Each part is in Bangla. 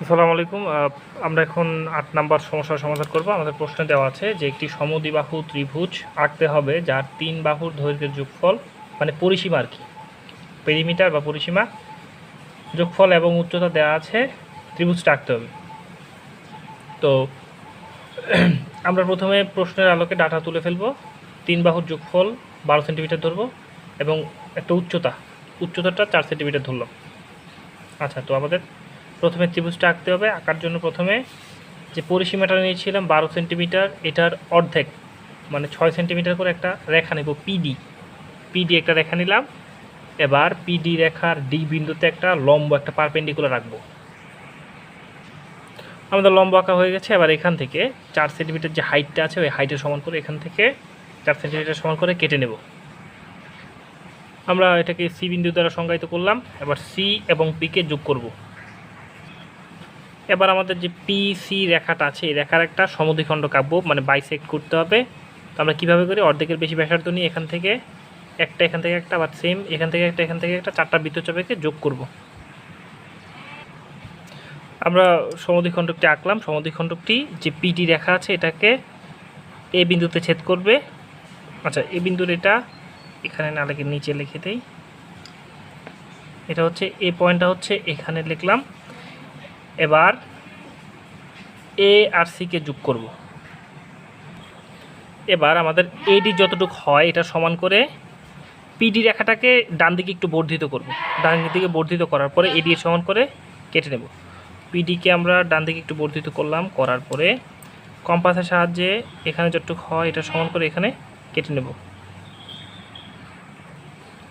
আসসালামু আলাইকুম। আমরা এখন ৮ নাম্বার সমস্যার সমাধান করব। আমাদের প্রশ্নে দেওয়া আছে যে একটি সমদ্বিবাহু ত্রিভুজ আঁকতে হবে যার ৩ বাহুর দৈর্ঘ্যের যোগফল মানে পরিসীমা আর কি, পেরিমিটার বা পরিসীমা, যোগফল এবং উচ্চতা দেওয়া আছে, ত্রিভুজটা আঁকতে হবে। তো আমরা প্রথমে প্রশ্নের আলোকে ডাটা তুলে ফেলবো। ৩ বাহুর যোগফল ১২ সেন্টিমিটার ধরবো এবং একটা উচ্চতাটা ৪ সেন্টিমিটার ধরলাম। আচ্ছা, তো আমাদের প্রথমে ত্রিভুজটা আঁকতে হবে। আঁকার জন্য প্রথমে যে পরিসীমাটা নিয়েছিলাম ১২ সেন্টিমিটার, এটার অর্ধেক মানে ৬ সেন্টিমিটার করে একটা রেখা নেব। পিডি একটা রেখা নিলাম। এবার পিডি রেখার ডি বিন্দুতে একটা লম্ব, একটা পারপেন্ডিকুলার রাখবো। আমাদের লম্ব আঁকা হয়ে গেছে। এবার এখান থেকে ৪ সেন্টিমিটার যে হাইটটা আছে ওই হাইটের সমান করে এখান থেকে ৪ সেন্টিমিটার সমান করে কেটে নেব। আমরা এটাকে সি বিন্দু দ্বারা সংজ্ঞায়িত করলাম। এবার সি এবং পিকে যোগ করব। এবার আমাদের যে পিসি রেখাটা আছে এই রেখার একটা সমদ্বিখণ্ড কাটবো, মানে বাইসেক্ট করতে হবে। তো আমরা কীভাবে করি, অর্ধেকের বেশি ব্যাসার্ধ নিয়ে এখান থেকে একটা আবার সেম এখান থেকে একটা 4টা বৃত্তচাপকে যোগ করব। আমরা সমদ্বিখণ্ডকটি আঁকলাম। সমদ্বিখণ্ডকটি যে পিটি রেখা আছে এটাকে এ বিন্দুতে ছেদ করবে। আচ্ছা, এ বিন্দুর এটা এখানে না লিখে নিচে লিখে দেই। এটা হচ্ছে এ পয়েন্টটা হচ্ছে এখানে লিখলাম। এবার এ আর সিকে যোগ করব। এবার আমাদের এডি যতটুকু হয় এটা সমান করে পিডি রেখাটাকে ডান দিকে একটু বর্ধিত করব। ডান দিকে বর্ধিত করার পরে এডি এর সমান করে কেটে নেব। পিডিকে আমরা ডান দিকে একটু বর্ধিত করলাম, করার পরে কম্পাসের সাহায্যে এখানে যতটুকু হয় এটা সমান করে এখানে কেটে নেব।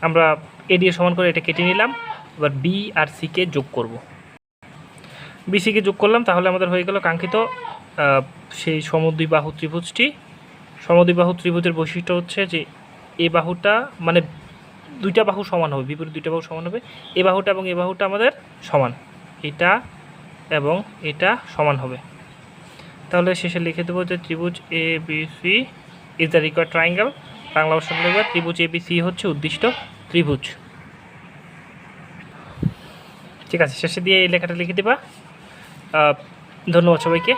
আমরা এডি এর সমান করে এটা কেটে নিলাম। এবার বি আর সিকে যোগ করব। বিসিকে যোগ করলাম, তাহলে আমাদের হয়ে গেল কাঙ্ক্ষিত সেই সমদ্বিবাহু ত্রিভুজটি। সমদ্বিবাহু ত্রিভুজের বৈশিষ্ট্য হচ্ছে যে এ বাহুটা মানে দুইটা বাহু সমান হবে, বিপরীত দুইটা বাহু সমান হবে। এ বাহুটা এবং এ বাহুটা আমাদের সমান, এটা এবং এটা সমান হবে। তাহলে শেষে লিখে দেবো যে ত্রিভুজ A B C is the required triangle. Bangla ভাষা লিখবে ত্রিভুজ এ বি সি হচ্ছে উদ্দিষ্ট ত্রিভুজ। ঠিক আছে, শেষে দিয়ে এই লেখাটা লিখে দেবা। ধন্যবাদ সবাইকে।